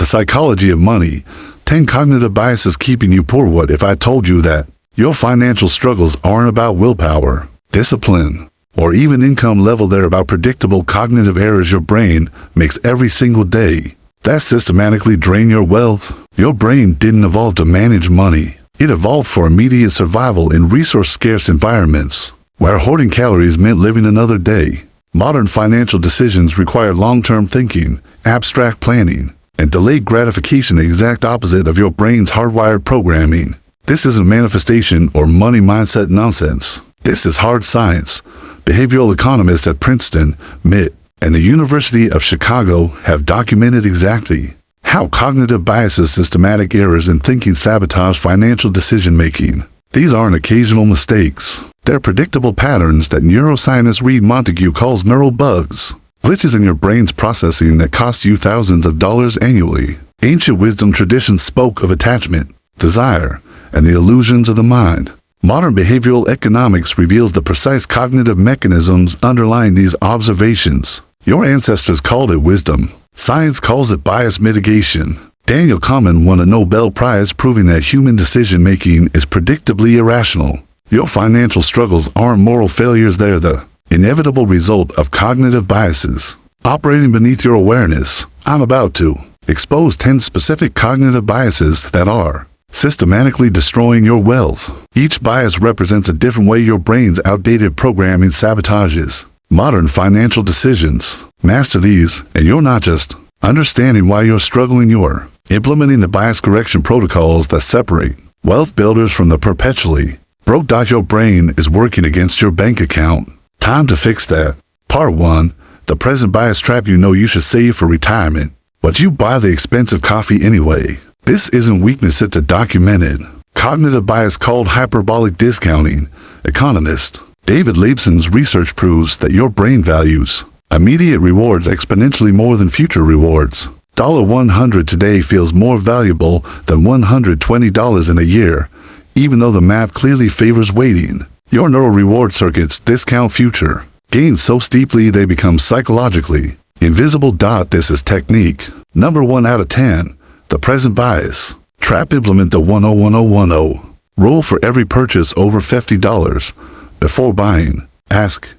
psychology of money. 10 cognitive biases keeping you poor. What if I told you that your financial struggles aren't about willpower, discipline, or even income level? They're about predictable cognitive errors your brain makes every single day that systematically drain your wealth. Your brain didn't evolve to manage money. It evolved for immediate survival in resource-scarce environments, where hoarding calories meant living another day. Modern financial decisions require long-term thinking, abstract planning, and delayed gratification, the exact opposite of your brain's hardwired programming. This isn't manifestation or money mindset nonsense. This is hard science. Behavioral economists at Princeton, MIT, and the University of Chicago have documented exactly how cognitive biases, systematic errors in thinking sabotage financial decision-making. These aren't occasional mistakes. They're predictable patterns that neuroscientist Reed Montague calls neural bugs. Glitches in your brain's processing that cost you thousands of dollars annually. Ancient wisdom traditions spoke of attachment, desire, and the illusions of the mind. Modern behavioral economics reveals the precise cognitive mechanisms underlying these observations. Your ancestors called it wisdom. Science calls it bias mitigation. Daniel Kahneman won a Nobel Prize proving that human decision-making is predictably irrational. Your financial struggles aren't moral failures, they're the inevitable result of cognitive biases operating beneath your awareness. I'm about to expose 10 specific cognitive biases that are systematically destroying your wealth. Each bias represents a different way your brain's outdated programming sabotages modern financial decisions. Master these, and you're not just understanding why you're struggling, you're implementing the bias correction protocols that separate wealth builders from the perpetually broke. Your brain is working against your bank account. Time to fix that. Part 1. The present bias trap. You know you should save for retirement, but you buy the expensive coffee anyway. This isn't weakness, it's a documented cognitive bias called hyperbolic discounting. Economist David Leibson's research proves that your brain values immediate rewards exponentially more than future rewards. $100 today feels more valuable than $120 in a year, even though the math clearly favors waiting. Your neural reward circuits discount future gains so steeply they become psychologically invisible. This is technique number 1 out of 10. The present bias trap. Implement the 101010 rule for every purchase over $50. Before buying, ask,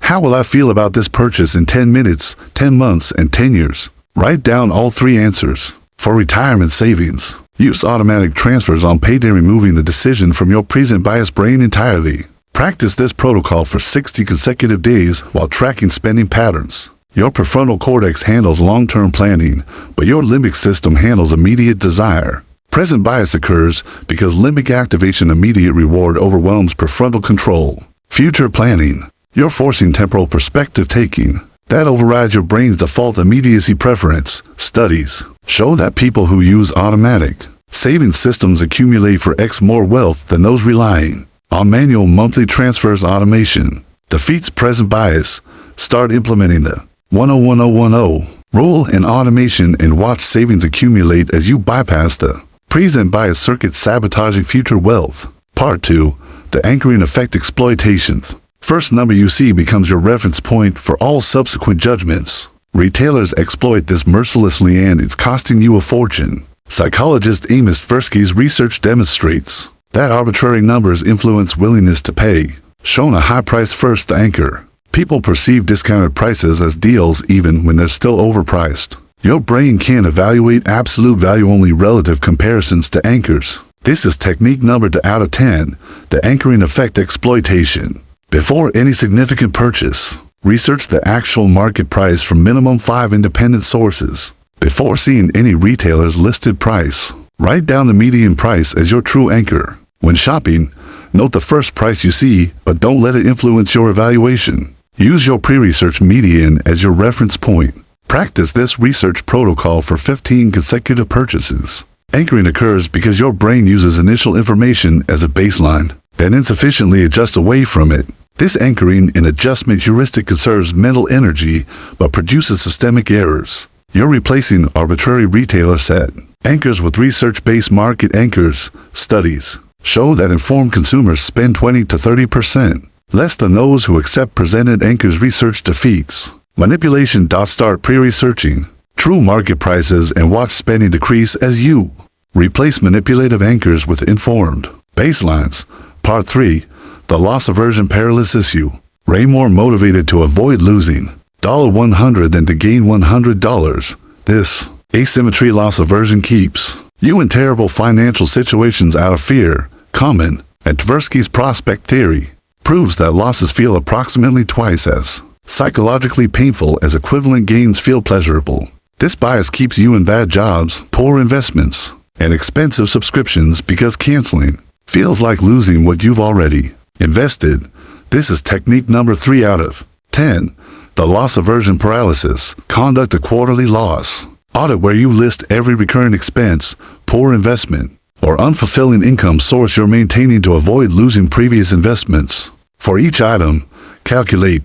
how will I feel about this purchase in 10 minutes, 10 months, and 10 years? Write down all 3 answers. For retirement savings, use automatic transfers on payday, removing the decision from your present bias brain entirely. Practice this protocol for 60 consecutive days while tracking spending patterns. Your prefrontal cortex handles long-term planning, but your limbic system handles immediate desire. Present bias occurs because limbic activation, immediate reward, overwhelms prefrontal control. Future planning. You're forcing temporal perspective taking. That overrides your brain's default immediacy preference. Studies show that people who use automatic savings systems accumulate for X more wealth than those relying on manual monthly transfers. Automation defeats present bias. Start implementing the 101010 rule in automation and watch savings accumulate as you bypass the present bias circuit sabotaging future wealth. Part 2. The anchoring effect. Exploitations. First number you see becomes your reference point for all subsequent judgments. Retailers exploit this mercilessly and it's costing you a fortune. Psychologist Amos Tversky's research demonstrates that arbitrary numbers influence willingness to pay. Shown a high price first. The anchor. People perceive discounted prices as deals even when they're still overpriced. Your brain can't evaluate absolute value, only relative comparisons to anchors. This is technique number 2 out of 10. The anchoring effect. Exploitation. Before any significant purchase, research the actual market price from minimum 5 independent sources. Before seeing any retailer's listed price, write down the median price as your true anchor. When shopping, note the first price you see, but don't let it influence your evaluation. Use your pre-research median as your reference point. Practice this research protocol for 15 consecutive purchases. Anchoring occurs because your brain uses initial information as a baseline, then insufficiently adjusts away from it. This anchoring and adjustment heuristic conserves mental energy but produces systemic errors. You're replacing arbitrary retailer set anchors with research-based market anchors. Studies show that informed consumers spend 20 to 30% less than those who accept presented anchors. Research defeats manipulation. Start pre-researching. true market prices and watch spending decrease as you replace manipulative anchors with informed baselines. Part 3. The loss aversion perilous issue. Ray more motivated to avoid losing $100 than to gain $100. This asymmetry loss aversion keeps you in terrible financial situations out of fear. Common. And Tversky's prospect theory proves that losses feel approximately twice as psychologically painful as equivalent gains feel pleasurable. This bias keeps you in bad jobs, poor investments, and expensive subscriptions because canceling feels like losing what you've already invested. This is technique number 3 out of 10. The loss aversion paralysis. Conduct a quarterly loss audit where you list every recurring expense, poor investment, or unfulfilling income source you're maintaining to avoid losing previous investments. For each item, calculate,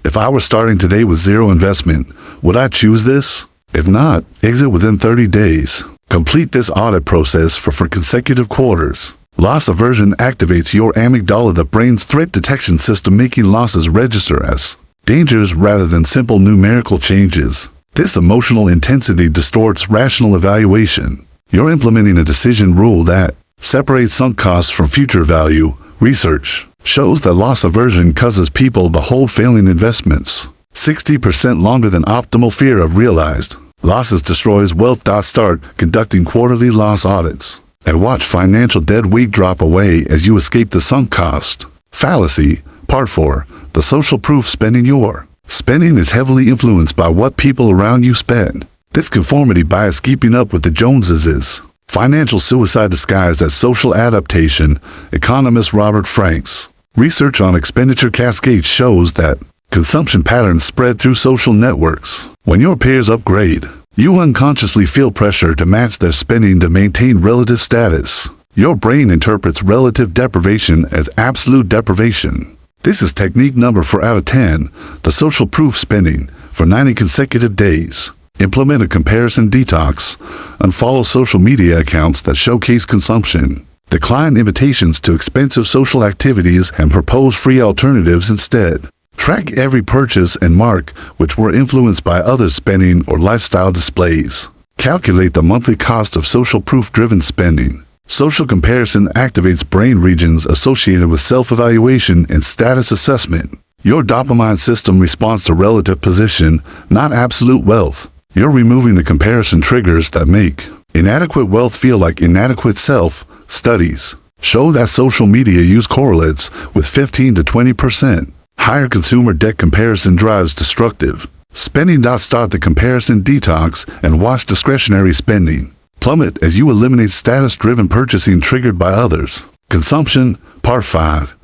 if I were starting today with 0 investment, would I choose this? If not, exit within 30 days. Complete this audit process for consecutive quarters. Loss aversion activates your amygdala, the brain's threat detection system, making losses register as dangers rather than simple numerical changes. This emotional intensity distorts rational evaluation. You're implementing a decision rule that separates sunk costs from future value. Research shows that loss aversion causes people to hold failing investments 60% longer than optimal fear of realized losses destroys wealth. Start conducting quarterly loss audits and watch financial dead weight drop away as you escape the sunk cost fallacy. Part 4. The social proof spending. Your spending is heavily influenced by what people around you spend. This conformity bias, keeping up with the Joneses, is financial suicide disguised as social adaptation. Economist Robert Frank's research on expenditure cascades shows that consumption patterns spread through social networks. When your peers upgrade, you unconsciously feel pressure to match their spending to maintain relative status. Your brain interprets relative deprivation as absolute deprivation. This is technique number 4 out of 10. The social proof spending. For 90 consecutive days, implement a comparison detox. Unfollow social media accounts that showcase consumption. Decline invitations to expensive social activities and propose free alternatives instead. Track every purchase and mark which were influenced by others' spending or lifestyle displays. Calculate the monthly cost of social proof-driven spending. Social comparison activates brain regions associated with self-evaluation and status assessment. Your dopamine system responds to relative position, not absolute wealth. You're removing the comparison triggers that make inadequate wealth feel like inadequate self. Studies show that social media use correlates with 15 to 20% higher consumer debt. Comparison drives destructive spending. Start the comparison detox and watch discretionary spending plummet as you eliminate status-driven purchasing triggered by others. Consumption. Part 5.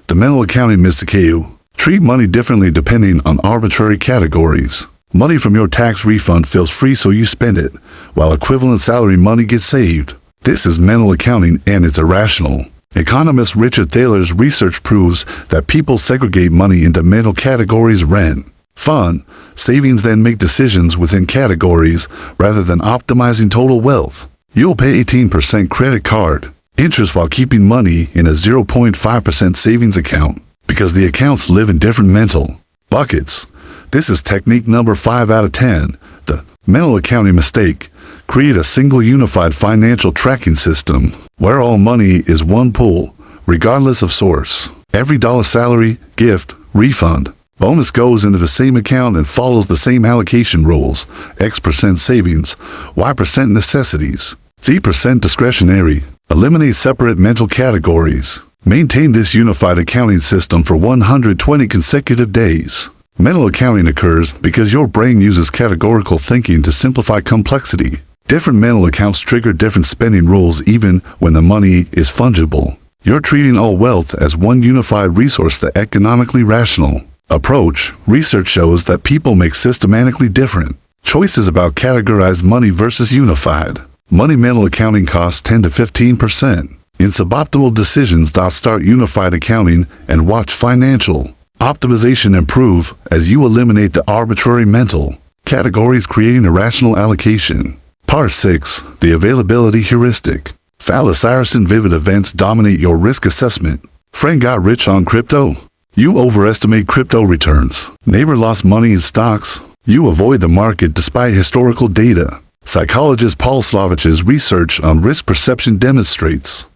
The mental accounting mystique. Treat money differently depending on arbitrary categories. Money from your tax refund feels free, so you spend it, while equivalent salary money gets saved. This is mental accounting, and it's irrational. Economist Richard Thaler's research proves that people segregate money into mental categories: rent, fun, savings, then make decisions within categories rather than optimizing total wealth. You'll pay 18% credit card interest while keeping money in a 0.5% savings account because the accounts live in different mental buckets. This is technique number 5 out of 10. The mental accounting mistake. Create a single unified financial tracking system where all money is one pool, regardless of source. Every dollar salary, gift, refund, bonus goes into the same account and follows the same allocation rules. X% savings, Y% necessities, Z% discretionary. Eliminate separate mental categories. Maintain this unified accounting system for 120 consecutive days. Mental accounting occurs because your brain uses categorical thinking to simplify complexity. Different mental accounts trigger different spending rules even when the money is fungible. You're treating all wealth as one unified resource. The economically rational approach. Research shows that people make systematically different choices about categorized money versus unified money. Mental accounting costs 10 to 15% in suboptimal decisions. Start unified accounting and watch financial optimization improve as you eliminate the arbitrary mental categories, creating a rational allocation. Part 6. The availability heuristic. Fallacious and vivid events dominate your risk assessment. Friend got rich on crypto. You overestimate crypto returns. Neighbor lost money in stocks. You avoid the market despite historical data. Psychologist Paul Slovich's research on risk perception demonstrates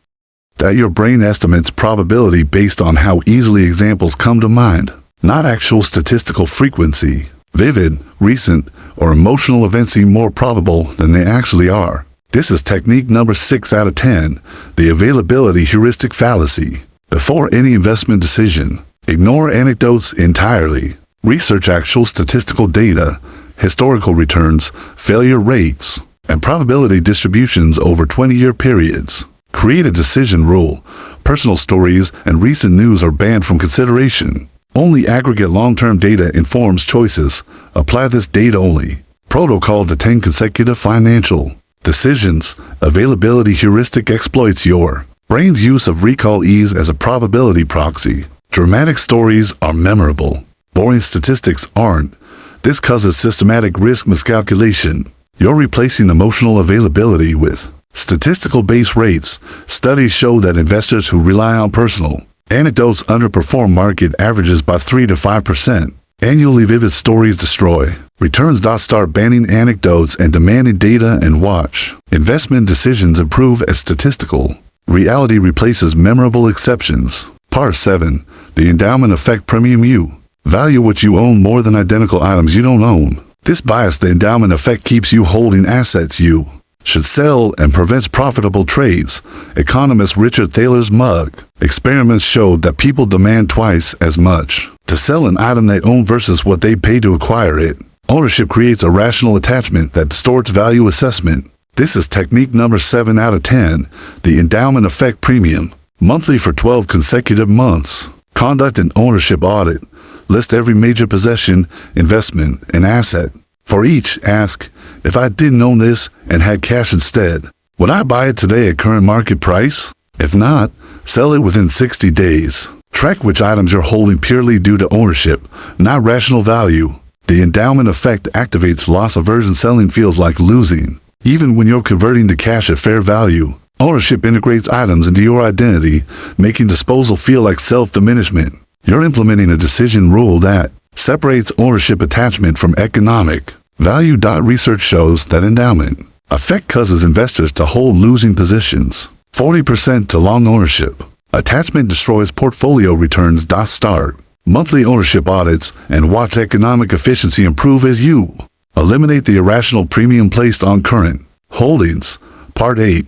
that your brain estimates probability based on how easily examples come to mind, not actual statistical frequency. Vivid, recent, or emotional events seem more probable than they actually are. This is technique number 6 out of 10, the availability heuristic fallacy. Before any investment decision, ignore anecdotes entirely. Research actual statistical data, historical returns, failure rates, and probability distributions over 20-year periods. Create a decision rule. Personal stories and recent news are banned from consideration. Only aggregate long-term data informs choices. Apply this data only. Protocol to 10 consecutive financial decisions. Availability heuristic exploits your brain's use of recall ease as a probability proxy. Dramatic stories are memorable. Boring statistics aren't. This causes systematic risk miscalculation. You're replacing emotional availability with statistical base rates. Studies show that investors who rely on personal anecdotes underperform market averages by 3 to 5%. Annually vivid stories destroy returns. Start banning anecdotes and demanding data and watch investment decisions improve as statistical reality replaces memorable exceptions. Part 7. The endowment effect. Premium. You value what you own more than identical items you don't own. This bias, the endowment effect, keeps you holding assets you should sell and prevents profitable trades. Economist Richard Thaler's mug. Experiments showed that people demand twice as much to sell an item they own versus what they pay to acquire it. Ownership creates a rational attachment that distorts value assessment. This is technique number 7 out of 10, the endowment effect. Premium. Monthly for 12 consecutive months. Conduct an ownership audit. List every major possession, investment, and asset. For each, ask, if I didn't own this and had cash instead, would I buy it today at current market price? If not, sell it within 60 days. Track which items you're holding purely due to ownership, not rational value. The endowment effect activates loss aversion. Selling feels like losing, even when you're converting to cash at fair value. Ownership integrates items into your identity, making disposal feel like self-diminishment. You're implementing a decision rule that separates ownership attachment from economic value. Research shows that endowment effect causes investors to hold losing positions. 40% to long ownership. Attachment destroys portfolio returns. Start monthly ownership audits and watch economic efficiency improve as you eliminate the irrational premium placed on current holdings. Part 8.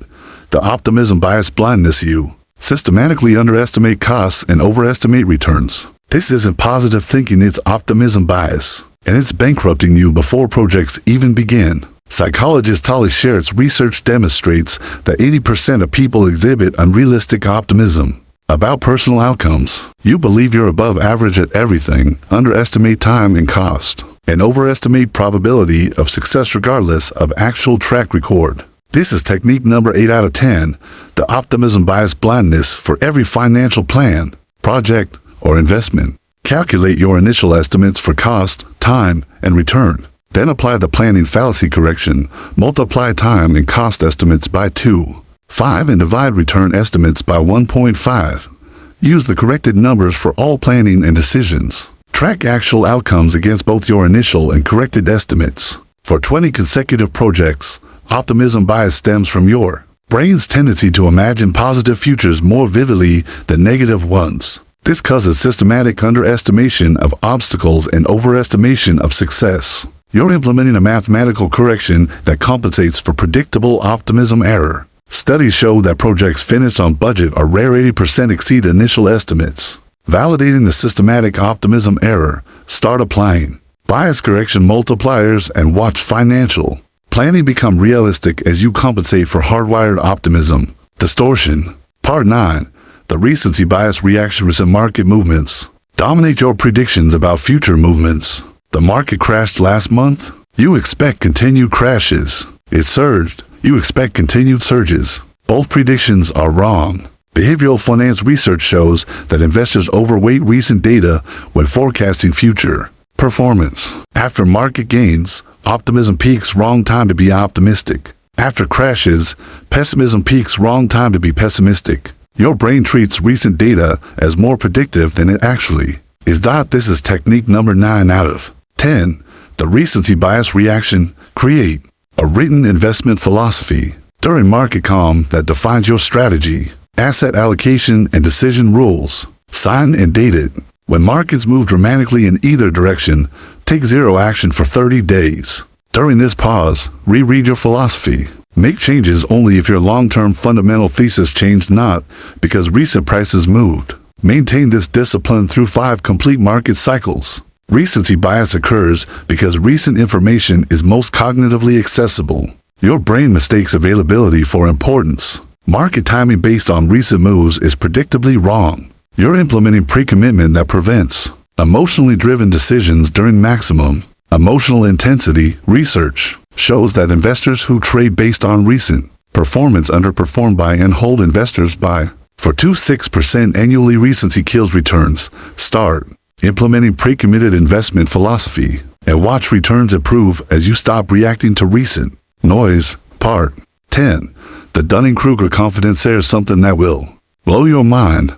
The optimism bias. Blindness. You systematically underestimate costs and overestimate returns. This isn't positive thinking, it's optimism bias, and it's bankrupting you before projects even begin. Psychologist Tali Sherritt's research demonstrates that 80% of people exhibit unrealistic optimism about personal outcomes. You believe you're above average at everything, underestimate time and cost, and overestimate probability of success regardless of actual track record. This is technique number 8 out of 10, the optimism bias. Blindness. For every financial plan, project, or investment, calculate your initial estimates for cost, time, and return. Then apply the planning fallacy correction. Multiply time and cost estimates by 2.5 and divide return estimates by 1.5. Use the corrected numbers for all planning and decisions. Track actual outcomes against both your initial and corrected estimates. For 20 consecutive projects, optimism bias stems from your brain's tendency to imagine positive futures more vividly than negative ones. This causes systematic underestimation of obstacles and overestimation of success. You're implementing a mathematical correction that compensates for predictable optimism error. Studies show that projects finished on budget or rare 80% exceed initial estimates. Validating the systematic optimism error, start applying bias correction multipliers and watch financial planning become realistic as you compensate for hardwired optimism. Distortion. Part 9. The recency bias. Reactions to market movements dominate your predictions about future movements. The market crashed last month. You expect continued crashes. It surged. You expect continued surges. Both predictions are wrong. Behavioral finance research shows that investors overweight recent data when forecasting future performance. After market gains, optimism peaks. Wrong time to be optimistic. After crashes, pessimism peaks. Wrong time to be pessimistic. Your brain treats recent data as more predictive than it actually is. This is technique number 9 out of 10, The recency bias reaction. Create a written investment philosophy during market calm that defines your strategy, asset allocation, and decision rules. Sign and date it. When markets move dramatically in either direction, take zero action for 30 days. During this pause, reread your philosophy. Make changes only if your long-term fundamental thesis changed, not because recent prices moved. Maintain this discipline through 5 complete market cycles. Recency bias occurs because recent information is most cognitively accessible. Your brain mistakes availability for importance. Market timing based on recent moves is predictably wrong. You're implementing pre-commitment that prevents emotionally driven decisions during maximum emotional intensity. Research shows that investors who trade based on recent performance underperform by and hold investors by for 2-6% annually. Recency kills returns. Start implementing pre-committed investment philosophy and watch returns improve as you stop reacting to recent noise. Part 10. The Dunning-Kruger confidence. There's something that will blow your mind.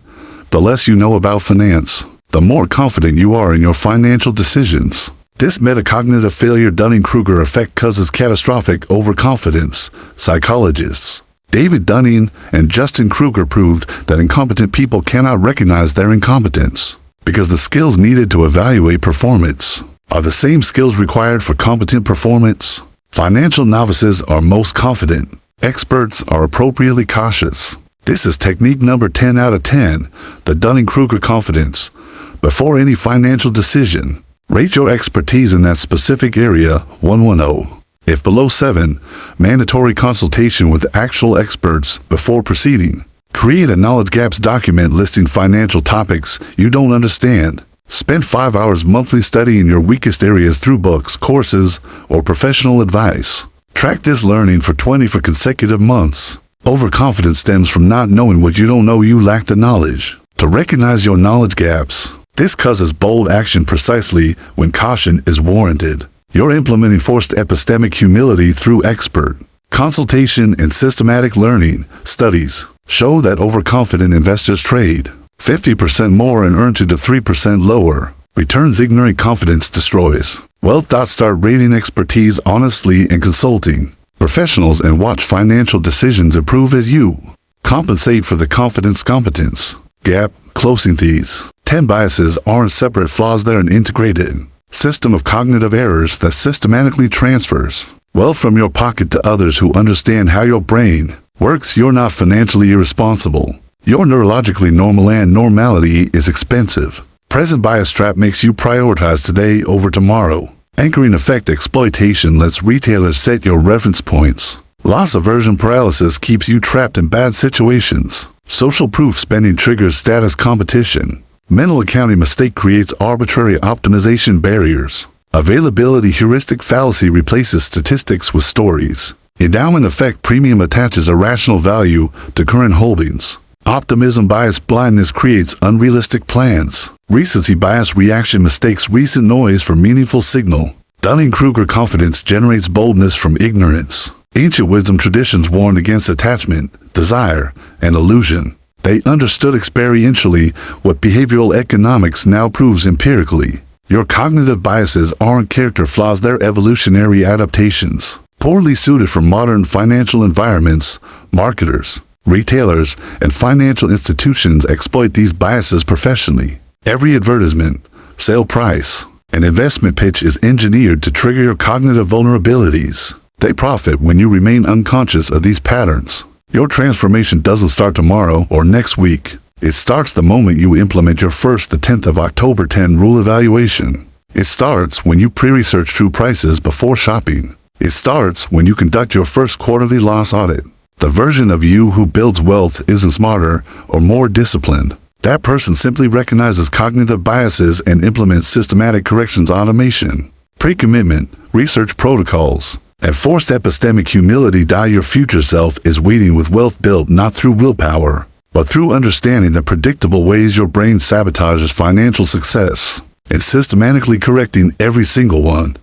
The less you know about finance, the more confident you are in your financial decisions. This metacognitive failure Dunning-Kruger effect causes catastrophic overconfidence. Psychologists David Dunning and Justin Kruger proved that incompetent people cannot recognize their incompetence because the skills needed to evaluate performance are the same skills required for competent performance. Financial novices are most confident. Experts are appropriately cautious. This is technique number 10 out of 10, the Dunning-Kruger confidence. Before any financial decision, rate your expertise in that specific area 110. If below 7, mandatory consultation with actual experts before proceeding. Create a knowledge gaps document listing financial topics you don't understand. Spend 5 hours monthly studying your weakest areas through books, courses, or professional advice. Track this learning for 24 consecutive months. Overconfidence stems from not knowing what you don't know. You lack the knowledge to recognize your knowledge gaps. This causes bold action precisely when caution is warranted. You're implementing forced epistemic humility through expert consultation and systematic learning. Studies show that overconfident investors trade 50% more and earn 2 to 3% lower returns. Ignorant confidence destroys wealth. Start rating expertise honestly and consulting professionals and watch financial decisions improve as you compensate for the confidence competence gap. Closing these 10 biases aren't separate flaws, they're an integrated system of cognitive errors that systematically transfers wealth from your pocket to others who understand how your brain works. You're not financially irresponsible. You're neurologically normal, and normality is expensive. Present bias trap makes you prioritize today over tomorrow. Anchoring effect exploitation lets retailers set your reference points. Loss aversion paralysis keeps you trapped in bad situations. Social proof spending triggers status competition. Mental accounting mistake creates arbitrary optimization barriers. Availability heuristic fallacy replaces statistics with stories. Endowment effect premium attaches irrational value to current holdings. Optimism bias blindness creates unrealistic plans. Recency bias reaction mistakes recent noise for meaningful signal. Dunning-Kruger confidence generates boldness from ignorance. Ancient wisdom traditions warned against attachment, desire, and illusion. They understood experientially what behavioral economics now proves empirically. Your cognitive biases aren't character flaws, they're evolutionary adaptations. Poorly suited for modern financial environments, marketers, retailers, and financial institutions exploit these biases professionally. Every advertisement, sale price, and investment pitch is engineered to trigger your cognitive vulnerabilities. They profit when you remain unconscious of these patterns. Your transformation doesn't start tomorrow or next week. It starts the moment you implement your first the 10th of October 10 rule evaluation. It starts when you pre-research true prices before shopping. It starts when you conduct your first quarterly loss audit. The version of you who builds wealth isn't smarter or more disciplined. That person simply recognizes cognitive biases and implements systematic corrections automation. Pre-commitment, research protocols, and forced epistemic humility. Your future self is waiting with wealth built not through willpower, but through understanding the predictable ways your brain sabotages financial success and systematically correcting every single one.